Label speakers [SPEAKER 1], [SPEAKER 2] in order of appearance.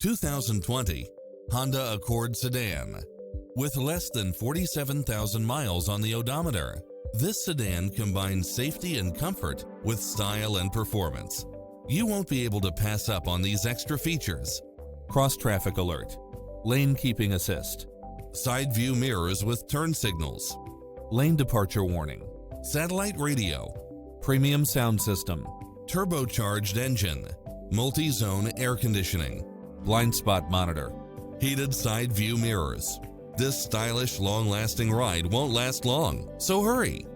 [SPEAKER 1] 2020 Honda Accord Sedan. With less than 47,000 miles on the odometer, this sedan combines safety and comfort with style and performance. You won't be able to pass up on these extra features: cross-traffic alert, lane keeping assist, side view mirrors with turn signals, lane departure warning, satellite radio, premium sound system, turbocharged engine, multi-zone air conditioning, blind spot monitor, heated side view mirrors. This stylish, long-lasting ride won't last long, so hurry!